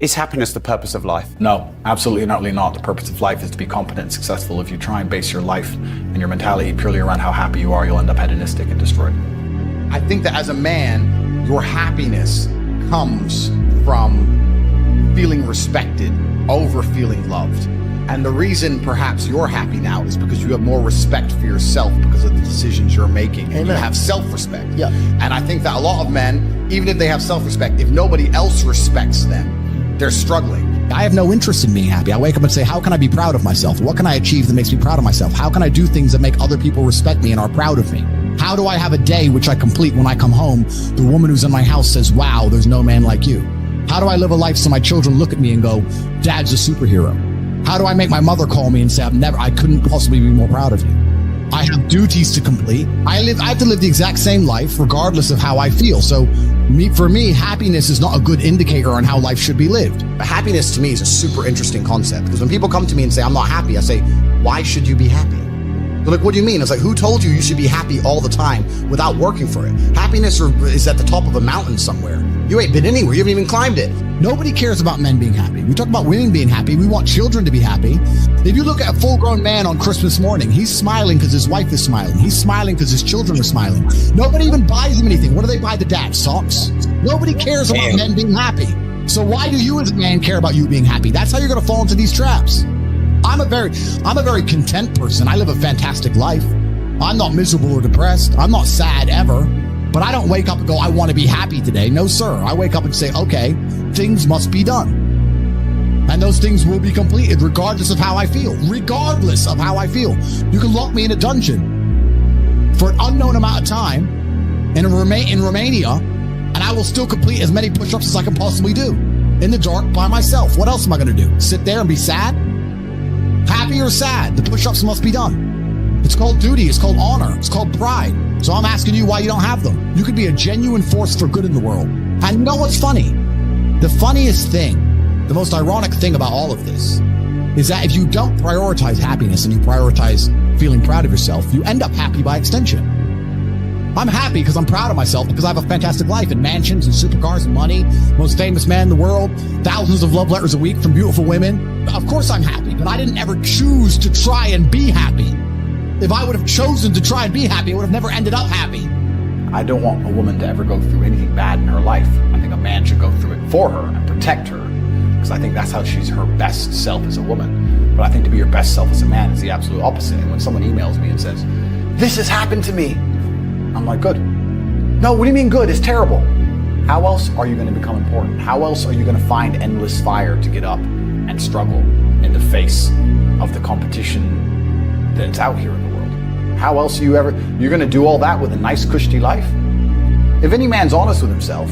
Is happiness the purpose of life? No, absolutely and utterly not. The purpose of life is to be competent and successful. If you try and base your life and your mentality purely around how happy you are, you'll end up hedonistic and destroyed. I think that as a man, your happiness comes from feeling respected over feeling loved. And the reason perhaps you're happy now is because you have more respect for yourself because of the decisions you're making. Amen. And you have self-respect. Yeah. And I think that a lot of men, even if they have self-respect, if nobody else respects them, they're struggling. I have no interest in being happy. I wake up and say, how can I be proud of myself? What can I achieve that makes me proud of myself? How can I do things that make other people respect me and are proud of me? How do I have a day which I complete when I come home? The woman who's in my house says, wow, there's no man like you. How do I live a life so my children look at me and go, Dad's a superhero? How do I make my mother call me and say, I couldn't possibly be more proud of you? I have duties to complete. I have to live the exact same life regardless of how I feel. So for me, happiness is not a good indicator on how life should be lived. But happiness to me is a super interesting concept, because when people come to me and say, I'm not happy, I say, why should you be happy? They're like, what do you mean? It's like, who told you you should be happy all the time without working for it? Happiness is at the top of a mountain somewhere. You ain't been anywhere. You haven't even climbed it. Nobody cares about men being happy. We talk about women being happy. We want children to be happy. If you look at a full-grown man on Christmas morning, he's smiling because his wife is smiling. He's smiling because his children are smiling. Nobody even buys him anything. What do they buy the dad? Socks? Nobody cares about men being happy. So why do you as a man care about you being happy? That's how you're going to fall into these traps. I'm a very content person. I live a fantastic life. I'm not miserable or depressed. I'm not sad ever. But I don't wake up and go, I want to be happy today. No, sir. I wake up and say, okay, things must be done. And those things will be completed regardless of how I feel. Regardless of how I feel. You can lock me in a dungeon for an unknown amount of time in Romania, and I will still complete as many push-ups as I can possibly do in the dark by myself. What else am I going to do? Sit there and be sad? Happy or sad? The push-ups must be done. It's called duty. It's called honor. It's called pride. So I'm asking you why you don't have them. You could be a genuine force for good in the world. And you know what's funny? The funniest thing, the most ironic thing about all of this is that if you don't prioritize happiness and you prioritize feeling proud of yourself, you end up happy by extension. I'm happy because I'm proud of myself because I have a fantastic life and mansions and supercars and money, most famous man in the world, thousands of love letters a week from beautiful women. Of course I'm happy, but I didn't ever choose to try and be happy. If I would have chosen to try and be happy, I would have never ended up happy. I don't want a woman to ever go through anything bad in her life. I think a man should go through it for her and protect her, because I think that's how she's her best self as a woman. But I think to be your best self as a man is the absolute opposite. And when someone emails me and says, this has happened to me, I'm like, good. No, what do you mean good? It's terrible. How else are you going to become important? How else are you going to find endless fire to get up and struggle in the face of the competition that's out here in the world? How else are you're going to do all that with a nice cushy life? If any man's honest with himself,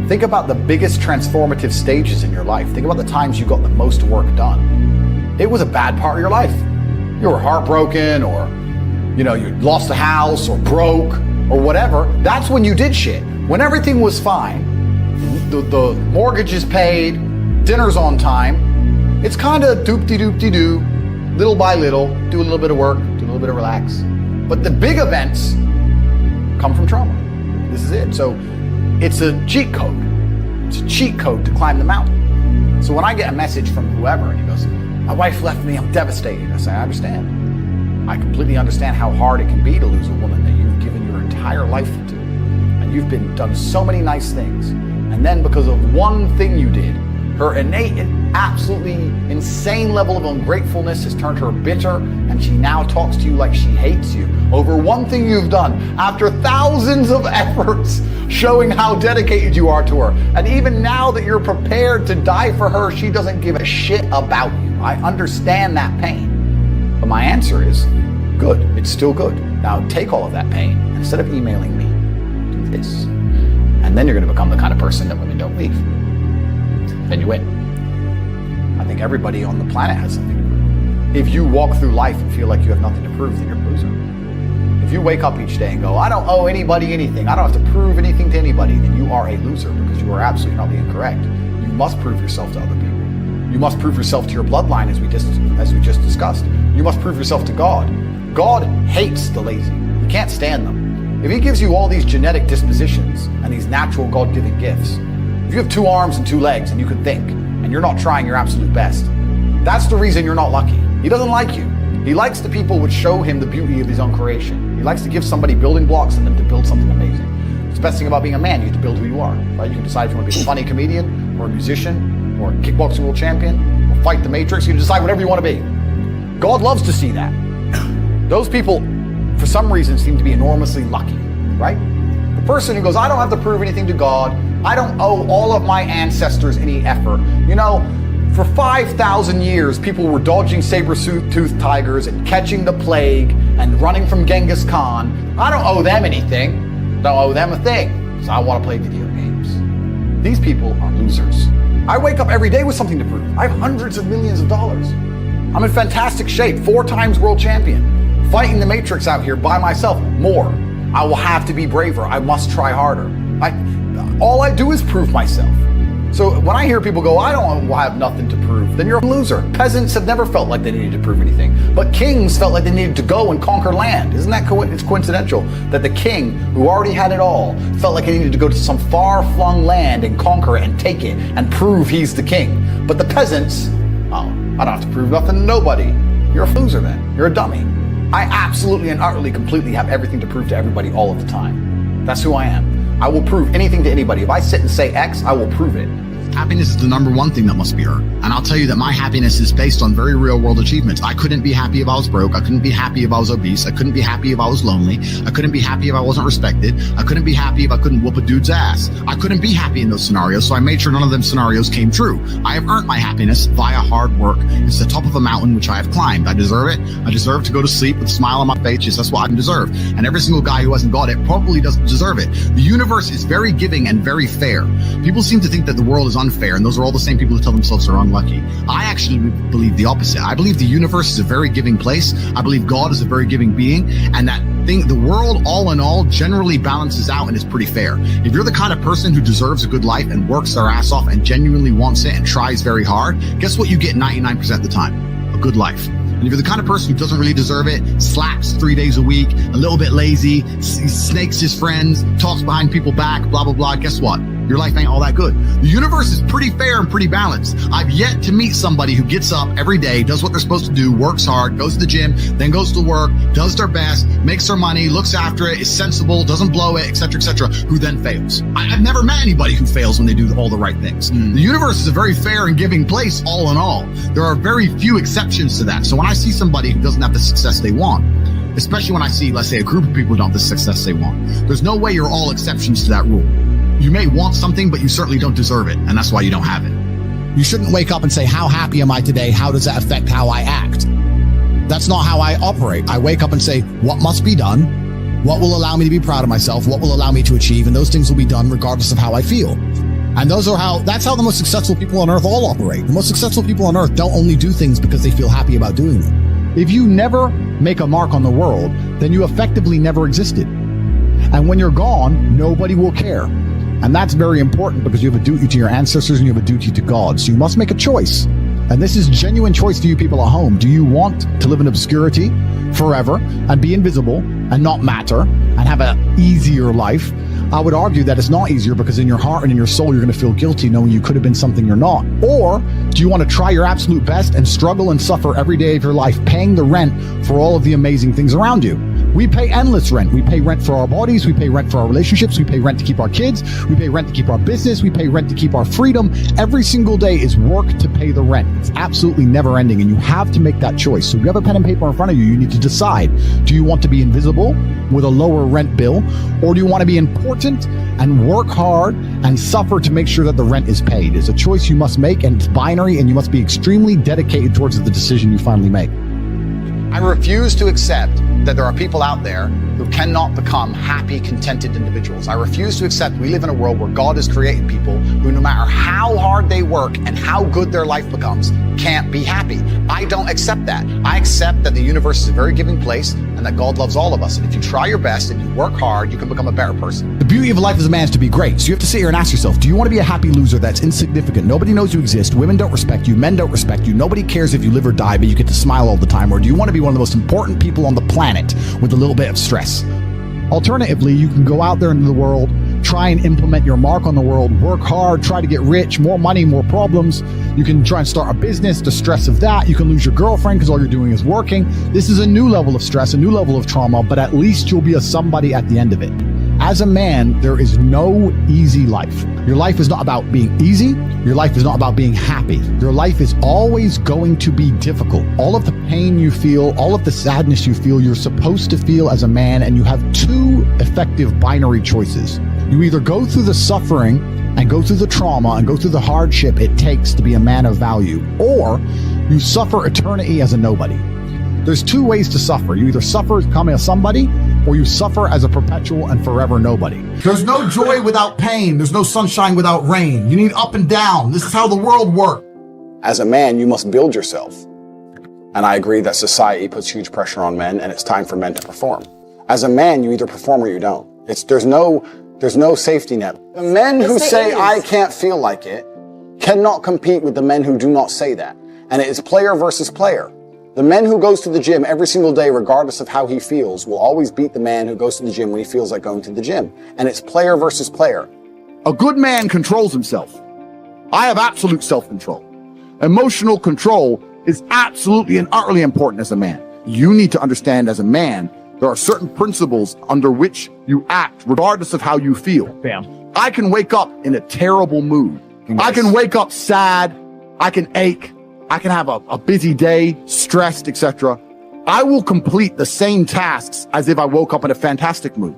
think about the biggest transformative stages in your life. Think about the times you got the most work done. It was a bad part of your life. You were heartbroken, or you lost a house, or broke, or whatever. That's when you did shit. When everything was fine, the mortgage is paid, dinner's on time, it's kind of doop-de-doop-de-doo, little by little, do a little bit of work, do a little bit of relax. But the big events come from trauma. This is it. So it's a cheat code. It's a cheat code to climb the mountain. So when I get a message from whoever and he goes, my wife left me, I'm devastated. I say, I understand. I completely understand how hard it can be to lose a woman that you've given your entire life to. And you've done so many nice things. And then because of one thing you did, her innate and absolutely insane level of ungratefulness has turned her bitter, and she now talks to you like she hates you over one thing you've done after thousands of efforts showing how dedicated you are to her. And even now that you're prepared to die for her, she doesn't give a shit about you. I understand that pain. But my answer is, good. It's still good. Now take all of that pain, and instead of emailing me, do this. And then you're going to become the kind of person that women don't leave. Then you win. I think everybody on the planet has something to prove. If you walk through life and feel like you have nothing to prove, then you're a loser. If you wake up each day and go, I don't owe anybody anything, I don't have to prove anything to anybody, then you are a loser, because you are absolutely not being correct. You must prove yourself to other people. You must prove yourself to your bloodline, as we just discussed. You must prove yourself to God. God hates the lazy. He can't stand them. If he gives you all these genetic dispositions and these natural God-given gifts, if you have 2 arms and 2 legs and you can think, and you're not trying your absolute best. That's the reason you're not lucky. He doesn't like you. He likes the people which show him the beauty of his own creation. He likes to give somebody building blocks and them to build something amazing. It's the best thing about being a man, you get to build who you are, right? You can decide if you want to be a funny comedian, or a musician, or a kickboxing world champion, or fight the Matrix. You can decide whatever you want to be. God loves to see that. Those people, for some reason, seem to be enormously lucky, right? The person who goes, I don't have to prove anything to God. I don't owe all of my ancestors any effort. You know, for 5,000 years, people were dodging saber-toothed tigers and catching the plague and running from Genghis Khan. I don't owe them anything. Don't owe them a thing, because I want to play video games. These people are losers. I wake up every day with something to prove. I have hundreds of millions of dollars. I'm in fantastic shape, 4 times world champion, fighting the Matrix out here by myself. More. I will have to be braver. I must try harder. All I do is prove myself. So when I hear people go, I don't have nothing to prove, then you're a loser. Peasants have never felt like they needed to prove anything, but kings felt like they needed to go and conquer land. Isn't that it's coincidental that the king, who already had it all, felt like he needed to go to some far-flung land and conquer it and take it and prove he's the king. But the peasants, oh, I don't have to prove nothing to nobody. You're a loser then. You're a dummy. I absolutely and utterly, completely have everything to prove to everybody all of the time. That's who I am. I will prove anything to anybody. If I sit and say X, I will prove it. Happiness is the number one thing that must be earned. And I'll tell you that my happiness is based on very real world achievements. I couldn't be happy if I was broke. I couldn't be happy if I was obese. I couldn't be happy if I was lonely. I couldn't be happy if I wasn't respected. I couldn't be happy if I couldn't whoop a dude's ass. I couldn't be happy in those scenarios, so I made sure none of them scenarios came true. I have earned my happiness via hard work. It's the top of a mountain which I have climbed. I deserve it. I deserve to go to sleep with a smile on my face. Just that's what I deserve. And every single guy who hasn't got it probably doesn't deserve it. The universe is very giving and very fair. People seem to think that the world is unfair, and those are all the same people who tell themselves they're unlucky. I actually believe the opposite. I believe the universe is a very giving place. I believe God is a very giving being, and that thing, the world all in all generally balances out and is pretty fair. If you're the kind of person who deserves a good life and works their ass off and genuinely wants it and tries very hard, guess what you get 99% of the time? A good life. And if you're the kind of person who doesn't really deserve it, slacks 3 days a week, a little bit lazy, snakes his friends, talks behind people's back, blah, blah, blah, guess what? Your life ain't all that good. The universe is pretty fair and pretty balanced. I've yet to meet somebody who gets up every day, does what they're supposed to do, works hard, goes to the gym, then goes to work, does their best, makes their money, looks after it, is sensible, doesn't blow it, etc., who then fails. I've never met anybody who fails when they do all the right things. The universe is a very fair and giving place all in all. There are very few exceptions to that. So when I see somebody who doesn't have the success they want, especially when I see, let's say, a group of people who don't have the success they want, there's no way you're all exceptions to that rule. You may want something, but you certainly don't deserve it, and that's why you don't have it. You shouldn't wake up and say, how happy am I today? How does that affect how I act? That's not how I operate. I wake up and say, what must be done? What will allow me to be proud of myself? What will allow me to achieve? And those things will be done regardless of how I feel. And that's how the most successful people on earth all operate. The most successful people on earth don't only do things because they feel happy about doing them. If you never make a mark on the world, then you effectively never existed. And when you're gone, nobody will care. And that's very important because you have a duty to your ancestors and you have a duty to God. So you must make a choice. And this is genuine choice to you people at home. Do you want to live in obscurity forever and be invisible and not matter and have an easier life? I would argue that it's not easier because in your heart and in your soul, you're going to feel guilty knowing you could have been something you're not. Or do you want to try your absolute best and struggle and suffer every day of your life, paying the rent for all of the amazing things around you? We pay endless rent. We pay rent for our bodies. We pay rent for our relationships. We pay rent to keep our kids. We pay rent to keep our business. We pay rent to keep our freedom. Every single day is work to pay the rent. It's absolutely never ending, and you have to make that choice. So if you have a pen and paper in front of you, you need to decide. Do you want to be invisible with a lower rent bill, or do you want to be important and work hard and suffer to make sure that the rent is paid? It's a choice you must make, and it's binary, and you must be extremely dedicated towards the decision you finally make. I refuse to accept that there are people out there who cannot become happy, contented individuals. I refuse to accept we live in a world where God has created people who, no matter how hard they work and how good their life becomes, can't be happy. I don't accept that. I accept that the universe is a very giving place and that God loves all of us. And if you try your best and you work hard, you can become a better person. The beauty of life as a man is to be great. So you have to sit here and ask yourself, do you want to be a happy loser that's insignificant? Nobody knows you exist. Women don't respect you. Men don't respect you. Nobody cares if you live or die, but you get to smile all the time. Or do you want to be one of the most important people on the planet with a little bit of stress? Alternatively, you can go out there into the world, try and implement your mark on the world, work hard, try to get rich, more money, more problems. You can try and start a business, the stress of that. You can lose your girlfriend because all you're doing is working. This is a new level of stress, a new level of trauma, but at least you'll be a somebody at the end of it. As a man, there is no easy life. Your life is not about being easy. Your life is not about being happy. Your life is always going to be difficult. All of the pain you feel, all of the sadness you feel, you're supposed to feel as a man, and you have two effective binary choices. You either go through the suffering and go through the trauma and go through the hardship it takes to be a man of value, or you suffer eternity as a nobody. There's two ways to suffer. You either suffer as becoming a somebody, or you suffer as a perpetual and forever nobody. There's no joy without pain. There's no sunshine without rain. You need up and down. This is how the world works. As a man, you must build yourself. And I agree that society puts huge pressure on men, and it's time for men to perform. As a man, you either perform or you don't. There's no safety net. The men who say, I can't feel like it, cannot compete with the men who do not say that. And it is player versus player. The man who goes to the gym every single day, regardless of how he feels, will always beat the man who goes to the gym when he feels like going to the gym. And it's player versus player. A good man controls himself. I have absolute self-control. Emotional control is absolutely and utterly important as a man. You need to understand as a man, there are certain principles under which you act, regardless of how you feel. Bam. I can wake up in a terrible mood. Yes. I can wake up sad. I can ache. I can have a busy day, stressed, etc. I will complete the same tasks as if I woke up in a fantastic mood.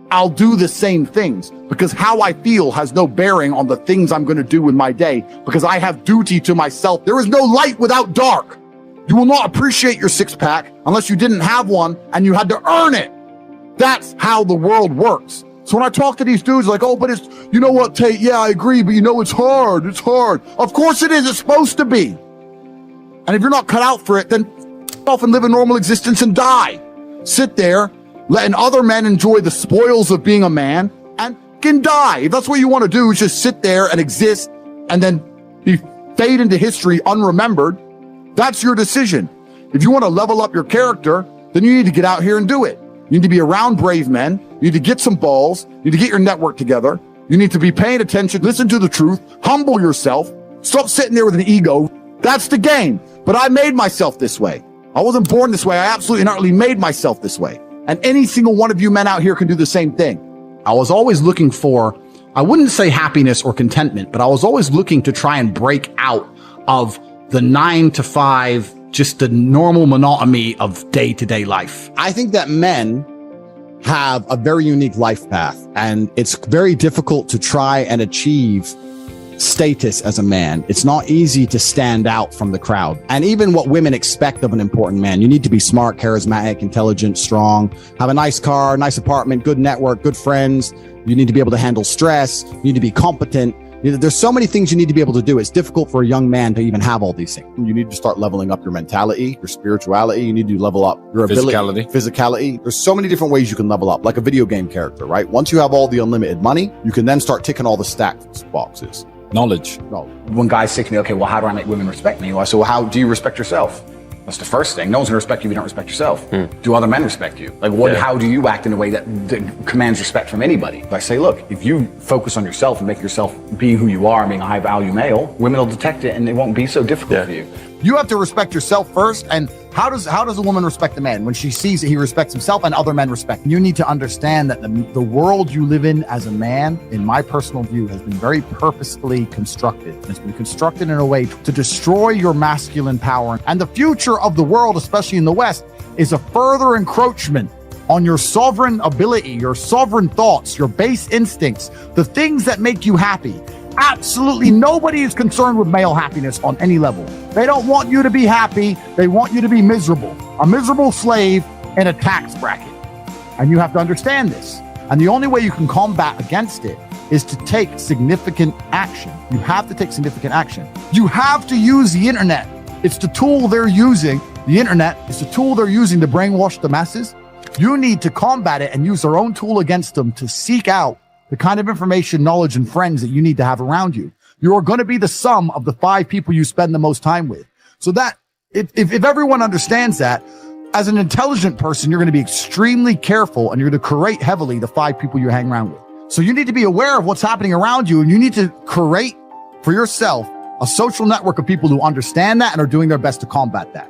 I'll do the same things because how I feel has no bearing on the things I'm going to do with my day because I have duty to myself. There is no light without dark. You will not appreciate your six-pack unless you didn't have one and you had to earn it. That's how the world works. So when I talk to these dudes like, oh, but it's, you know what, Tate? Yeah, I agree, but you know, it's hard. It's hard. Of course it is. It's supposed to be. And if you're not cut out for it, then off and live a normal existence and die. Sit there, letting other men enjoy the spoils of being a man and can die. If that's what you want to do, is just sit there and exist and then fade into history unremembered. That's your decision. If you want to level up your character, then you need to get out here and do it. You need to be around brave men. You need to get some balls. You need to get your network together. You need to be paying attention, listen to the truth, humble yourself, stop sitting there with an ego. That's the game. But I made myself this way. I wasn't born this way. I absolutely and utterly made myself this way. And any single one of you men out here can do the same thing. I was always looking for, I wouldn't say happiness or contentment, but I was always looking to try and break out of the 9 to 5, just the normal monotony of day-to-day life. I think that men have a very unique life path, and it's very difficult to try and achieve status as a man. It's not easy to stand out from the crowd. And even what women expect of an important man, you need to be smart, charismatic, intelligent, strong, have a nice car, nice apartment, good network, good friends. You need to be able to handle stress. You need to be competent. There's so many things you need to be able to do. It's difficult for a young man to even have all these things. You need to start leveling up your mentality, your spirituality. You need to level up your ability, physicality. There's so many different ways you can level up, like a video game character, right? Once you have all the unlimited money, you can then start ticking all the stack boxes. Knowledge. No. When guys say to me, okay, well, how do I make women respect me? Well, I say, well, how do you respect yourself? That's the first thing. No one's gonna respect you if you don't respect yourself. Do other men respect you? Like, what? Yeah. How do you act in a way that commands respect from anybody? I say, look, if you focus on yourself and make yourself being who you are and being a high value male, women will detect it and it won't be so difficult for you. You have to respect yourself first. And how does a woman respect a man? When she sees that he respects himself and other men respect him. You need to understand that the world you live in as a man, in my personal view, has been very purposefully constructed. It's been constructed in a way to destroy your masculine power. And the future of the world, especially in the West, is a further encroachment on your sovereign ability, your sovereign thoughts, your base instincts, the things that make you happy. Absolutely nobody is concerned with male happiness on any level. They don't want you to be happy. They want you to be miserable, a miserable slave in a tax bracket. And you have to understand this. And the only way you can combat against it is to take significant action. You have to take significant action. You have to use the internet. It's the tool they're using. The internet is the tool they're using to brainwash the masses. You need to combat it and use their own tool against them to seek out the kind of information, knowledge, and friends that you need to have around you. You are going to be the sum of the 5 people you spend the most time with. So that if everyone understands that, as an intelligent person, you're going to be extremely careful and you're going to curate heavily the 5 people you hang around with. So you need to be aware of what's happening around you, and you need to create for yourself a social network of people who understand that and are doing their best to combat that.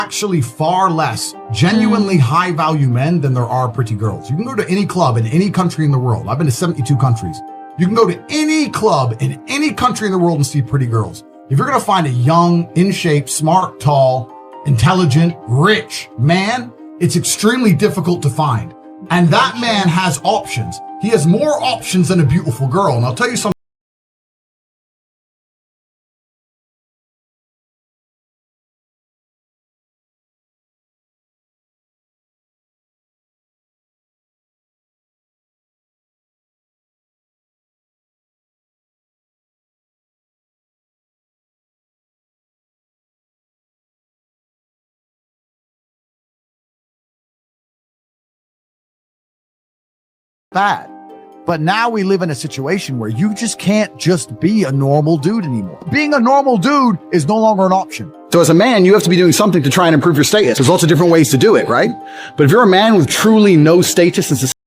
Actually far less genuinely high value men than there are pretty girls. You can go to any club in any country in the world. I've been to 72 countries. You can go to any club in any country in the world and see pretty girls. If you're going to find a young, in shape, smart, tall, intelligent, rich man, it's extremely difficult to find. And that man has options. He has more options than a beautiful girl. And I'll tell you something. Bad. But now we live in a situation where you just can't just be a normal dude anymore. Being a normal dude is no longer an option. So as a man, you have to be doing something to try and improve your status. There's lots of different ways to do it, right? But if you're a man with truly no status in society,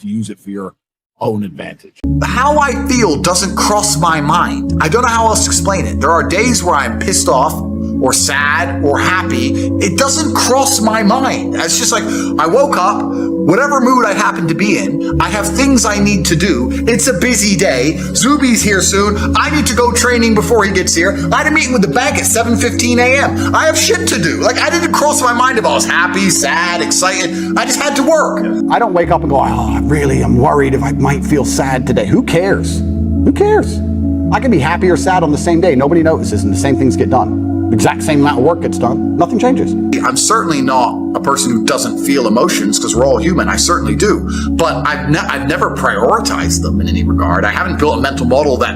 use it for your own advantage. How I feel doesn't cross my mind. I don't know how else to explain it. There are days where I'm pissed off or sad or happy. It doesn't cross my mind. It's just like I woke up, whatever mood I happen to be in, I have things I need to do. It's a busy day. Zuby's here soon. I need to go training before he gets here. I had a meeting with the bank at 7:15 a.m. I have shit to do. Like, I didn't cross my mind if I was happy, sad, excited. I just had to work. I don't wake up and go, I'm worried if I might feel sad today. Who cares? Who cares? I can be happy or sad on the same day. Nobody notices and the same things get done. The exact same amount of work gets done. Nothing changes. I'm certainly not a person who doesn't feel emotions because we're all human. I certainly do. But I've never prioritized them in any regard. I haven't built a mental model that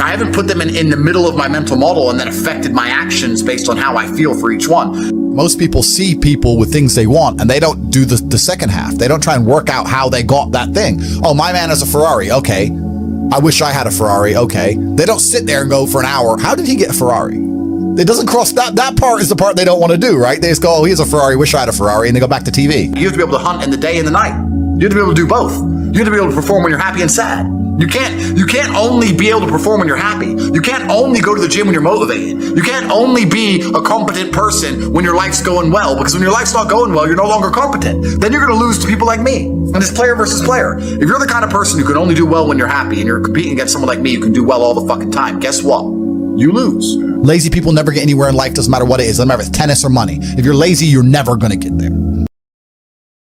I haven't put them in the middle of my mental model and then affected my actions based on how I feel for each one. Most people see people with things they want and they don't do the second half. They don't try and work out how they got that thing. Oh, my man has a Ferrari. Okay. I wish I had a Ferrari. Okay. They don't sit there and go for an hour, how did he get a Ferrari? It doesn't cross that part is the part they don't want to do, right? They just go, oh, he has a Ferrari, wish I had a Ferrari, and they go back to TV. You have to be able to hunt in the day and the night. You have to be able to do both. You have to be able to perform when you're happy and sad. You can't only be able to perform when you're happy. You can't only go to the gym when you're motivated. You can't only be a competent person when your life's going well, because when your life's not going well, you're no longer competent. Then you're going to lose to people like me. And it's player versus player. If you're the kind of person who can only do well when you're happy and you're competing against someone like me who can do well all the fucking time, guess what? You lose. Lazy people never get anywhere in life, doesn't matter what it is. Doesn't matter if it's tennis or money. If you're lazy, you're never going to get there.